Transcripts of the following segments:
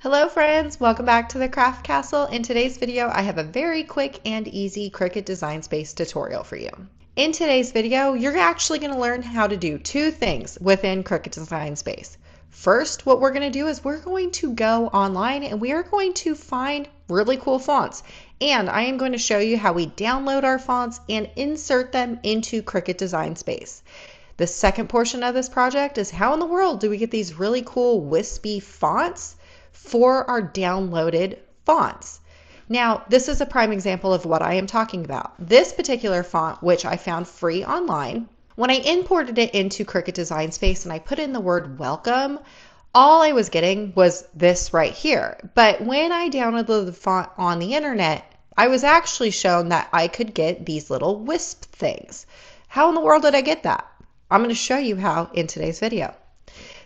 Hello friends, welcome back to the Craft Castle. In today's video, I have a very quick and easy Cricut Design Space tutorial for you. In today's video, you're actually going to learn how to do two things within Cricut Design Space. First, what we're going to do is we're going to go online and we are going to find really cool fonts. And I am going to show you how we download our fonts and insert them into Cricut Design Space. The second portion of this project is how in the world do we get these really cool wispy fonts for our downloaded fonts. Now, this is a prime example of what I am talking about. This particular font, which I found free online, when I imported it into Cricut Design Space and I put in the word welcome, all I was getting was this right here. But when I downloaded the font on the internet, I was actually shown that I could get these little wisp things. How in the world did I get that? I'm going to show you how in today's video.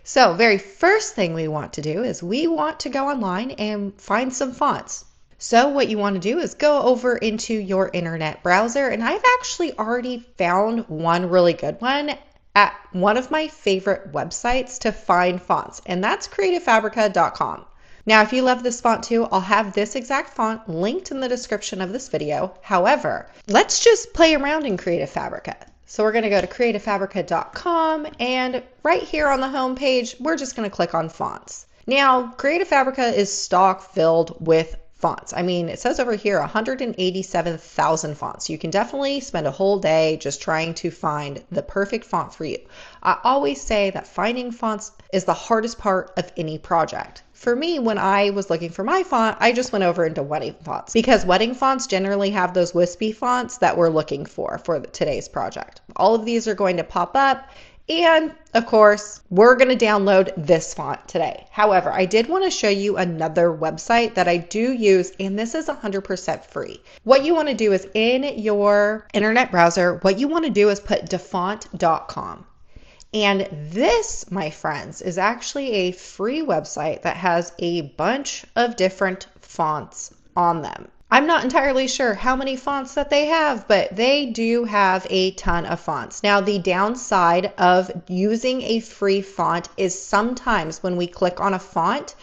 So very first thing we want to do is we want to go online and find some fonts. So what you want to do is go over into your internet browser, and I've actually already found one really good one at one of my favorite websites to find fonts, and that's creativefabrica.com. Now, if you love this font too, I'll have this exact font linked in the description of this video. However, let's just play around in Creative Fabrica. So we're going to go to creativefabrica.com, and right here on the home page, we're just going to click on fonts. Now, Creative Fabrica is stock filled with fonts. I mean, it says over here 187,000 fonts. You can definitely spend a whole day just trying to find the perfect font for you. I always say that finding fonts is the hardest part of any project. For me, when I was looking for my font, I just went over into wedding fonts because wedding fonts generally have those wispy fonts that we're looking for today's project. All of these are going to pop up, and of course, we're going to download this font today. However, I did want to show you another website that I do use, and this is 100% free. What you want to do is in your internet browser, what you want to do is put dafont.com. And this, my friends, is actually a free website that has a bunch of different fonts on them. I'm not entirely sure how many fonts that they have, but they do have a ton of fonts. Now, the downside of using a free font is sometimes when we click on a font,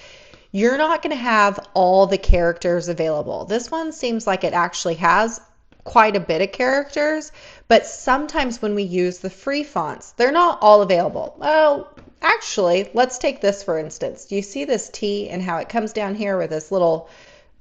you're not going to have all the characters available. This one seems like it actually has quite a bit of characters, but sometimes when we use the free fonts, they're not all available. Well, actually, let's take this for instance. Do you see this T and how it comes down here with this little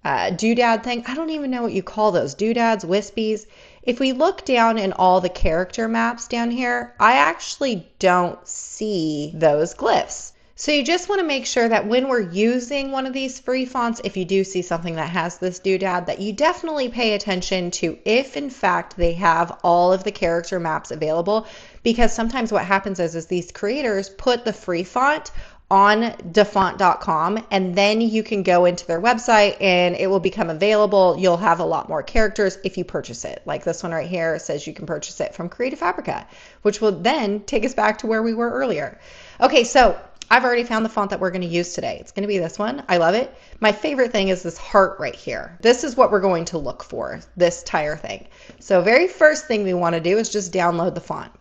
doodad thing? I don't even know what you call those, doodads, wispies. If we look down in all the character maps down here, I actually don't see those glyphs. So you just want to make sure that when we're using one of these free fonts, if you do see something that has this doodad, that you definitely pay attention to if in fact they have all of the character maps available, because sometimes what happens is these creators put the free font on dafont.com, and then you can go into their website and it will become available. You'll have a lot more characters if you purchase it. Like this one right here says you can purchase it from Creative Fabrica, which will then take us back to where we were earlier. Okay, so I've already found the font that we're going to use today. It's going to be this one. I love it. My favorite thing is this heart right here. This is what we're going to look for, this entire thing. So very first thing we want to do is just download the font.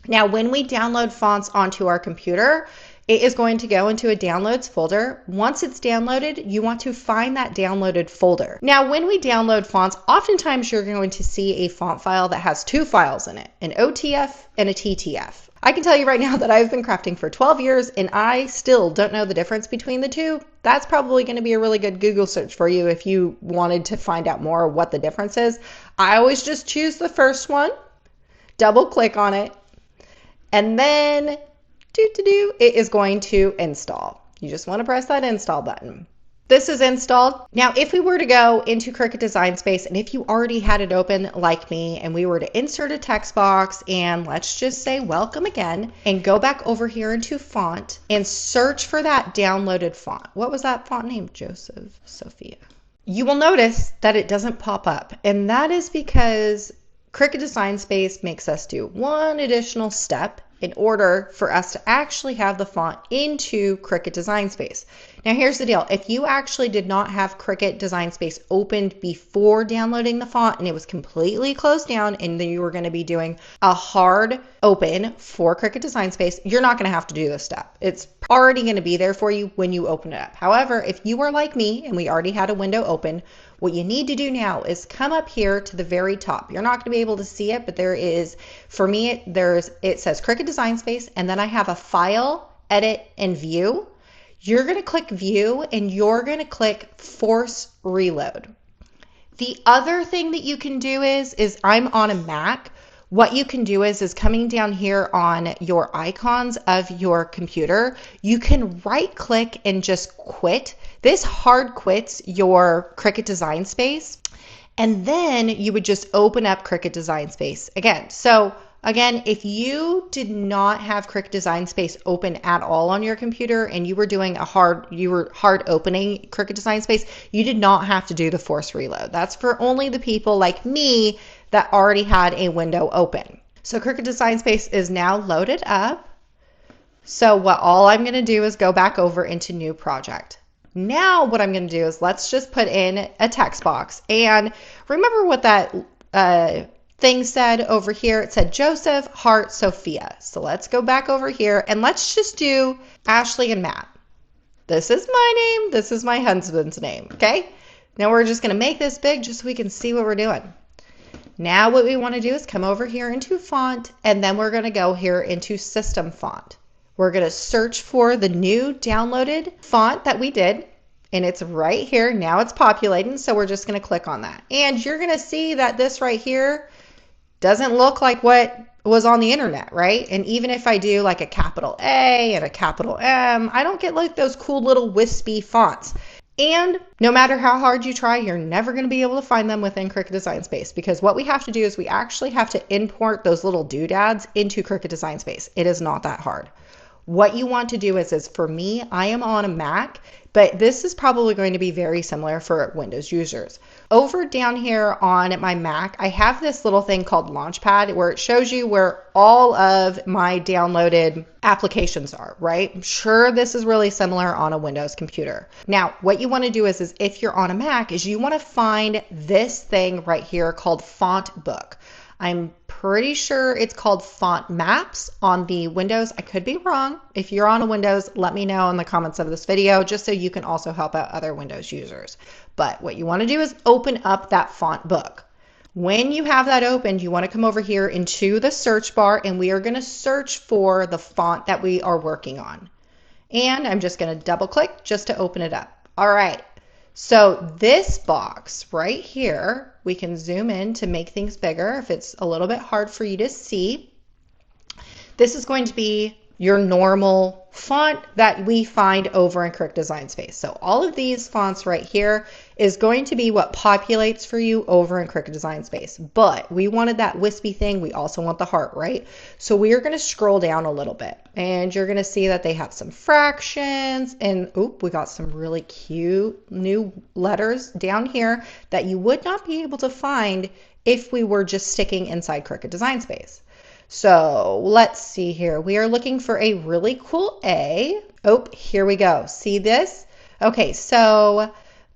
Now, when we download fonts onto our computer, it is going to go into a downloads folder. Once it's downloaded, you want to find that downloaded folder. Now, when we download fonts, oftentimes you're going to see a font file that has two files in it, an OTF and a TTF. I can tell you right now that I've been crafting for 12 years and I still don't know the difference between the two. That's probably going to be a really good Google search for you if you wanted to find out more what the difference is. I always just choose the first one, double click on it, and then it is going to install. You just want to press that install button. This is installed. Now, if we were to go into Cricut Design Space, and if you already had it open like me, and we were to insert a text box, and let's just say welcome again, and go back over here into font, and search for that downloaded font. What was that font name? Joseph Sophia. You will notice that it doesn't pop up, and that is because Cricut Design Space makes us do one additional step in order for us to actually have the font into Cricut Design Space. Now here's the deal. If you actually did not have Cricut Design Space opened before downloading the font and it was completely closed down and then you were going to be doing a hard open for Cricut Design Space, you're not going to have to do this step. It's already going to be there for you when you open it up. However, if you are like me and we already had a window open, what you need to do now is come up here to the very top. You're not going to be able to see it, but there is, for me, it says Cricut Design Space, and then I have a File, Edit, and View. You're going to click View and you're going to click Force Reload. The other thing that you can do is I'm on a Mac. What you can do is coming down here on your icons of your computer, you can right click and just quit. This hard quits your Cricut Design Space. And then you would just open up Cricut Design Space again. So again, if you did not have Cricut Design Space open at all on your computer and you were doing hard opening Cricut Design Space, you did not have to do the force reload. That's for only the people like me that already had a window open. So Cricut Design Space is now loaded up. So all I'm going to do is go back over into New Project. Now what I'm going to do is let's just put in a text box. And remember what that thing said over here? It said Joseph, Heart, Sophia. So let's go back over here and let's just do Ashley and Matt. This is my name. This is my husband's name. Okay. Now we're just going to make this big just so we can see what we're doing. Now what we want to do is come over here into font, and then we're going to go here into system font. We're going to search for the new downloaded font that we did, and it's right here. Now it's populating, so we're just going to click on that. And you're going to see that this right here doesn't look like what was on the internet, right? And even if I do like a capital A and a capital M, I don't get like those cool little wispy fonts. And no matter how hard you try, you're never going to be able to find them within Cricut Design Space, because what we have to do is we actually have to import those little doodads into Cricut Design Space. It is not that hard. What you want to do is for me, I am on a Mac, but this is probably going to be very similar for Windows users. Over down here on my Mac, I have this little thing called Launchpad where it shows you where all of my downloaded applications are, right? I'm sure this is really similar on a Windows computer. Now, what you want to do is if you're on a Mac, is you want to find this thing right here called Font Book. I'm pretty sure it's called Font Maps on the Windows. I could be wrong. If you're on a Windows, let me know in the comments of this video, just so you can also help out other Windows users. But what you want to do is open up that font book. When you have that opened, you want to come over here into the search bar, and we are going to search for the font that we are working on. And I'm just going to double click just to open it up. All right. So this box right here, we can zoom in to make things bigger if it's a little bit hard for you to see. This is going to be your normal font that we find over in Cricut Design Space. So all of these fonts right here is going to be what populates for you over in Cricut Design Space. But we wanted that wispy thing. We also want the heart, right? So we are going to scroll down a little bit, and you're going to see that they have some fractions, and we got some really cute new letters down here that you would not be able to find if we were just sticking inside Cricut Design Space. So let's see here. We are looking for a really cool A. Here we go. See this? Okay, so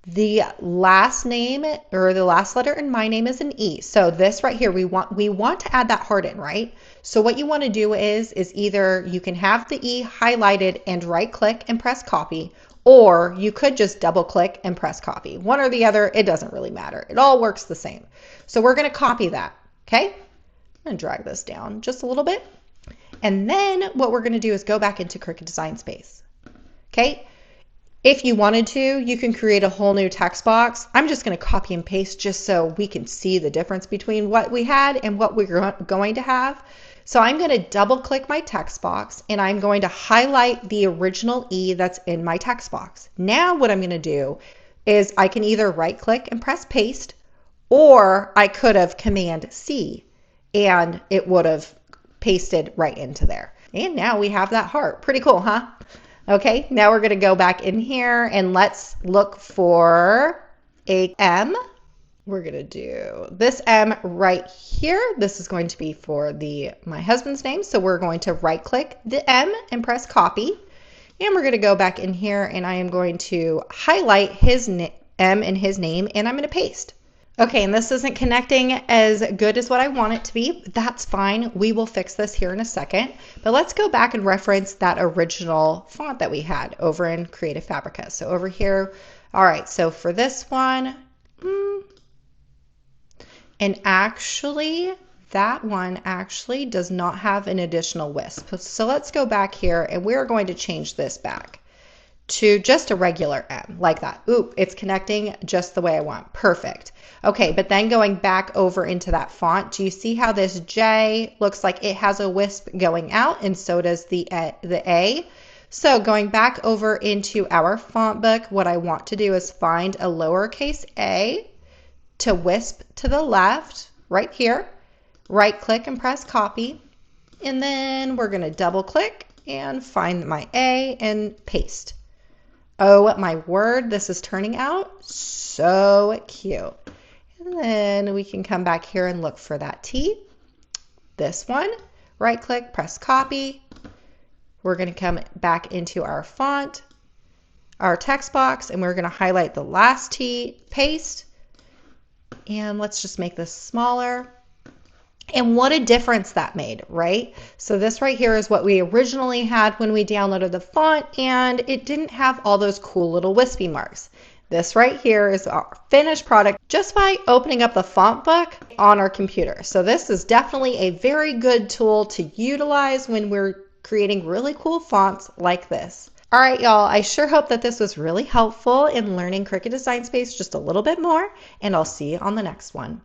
the last name or the last letter in my name is an E. So this right here, we want to add that heart in, right? So what you want to do is either you can have the E highlighted and right click and press copy, or you could just double click and press copy. One or the other, it doesn't really matter. It all works the same. So we're going to copy that, okay? I'm going to drag this down just a little bit. And then what we're going to do is go back into Cricut Design Space. Okay. If you wanted to, you can create a whole new text box. I'm just going to copy and paste just so we can see the difference between what we had and what we're going to have. So I'm going to double click my text box, and I'm going to highlight the original E that's in my text box. Now what I'm going to do is I can either right click and press paste, or I could have Command C, and it would have pasted right into there. And now we have that heart. Pretty cool, huh? Okay, now we're going to go back in here and let's look for a M. We're going to do this M right here. This is going to be for my husband's name. So we're going to right click the M and press copy. And we're going to go back in here and I am going to highlight his M in his name and I'm going to paste. Okay, and this isn't connecting as good as what I want it to be. That's fine. We will fix this here in a second. But let's go back and reference that original font that we had over in Creative Fabrica. So over here, all right, so for this one, and actually, that one actually does not have an additional wisp. So let's go back here and we're going to change this back to just a regular M, like that. Oop, it's connecting just the way I want. Perfect. Okay, but then going back over into that font, do you see how this J looks like it has a wisp going out, and so does the A? So going back over into our font book, what I want to do is find a lowercase a to wisp to the left, right here, right click and press copy, and then we're going to double click and find my A and paste. Oh my word, this is turning out so cute. And then we can come back here and look for that T. This one, right click, press copy. We're going to come back into our font, our text box, and we're going to highlight the last T, paste. And let's just make this smaller. And what a difference that made, right? So this right here is what we originally had when we downloaded the font, and it didn't have all those cool little wispy marks. This right here is our finished product just by opening up the font book on our computer. So this is definitely a very good tool to utilize when we're creating really cool fonts like this. All right, y'all, I sure hope that this was really helpful in learning Cricut Design Space just a little bit more, and I'll see you on the next one.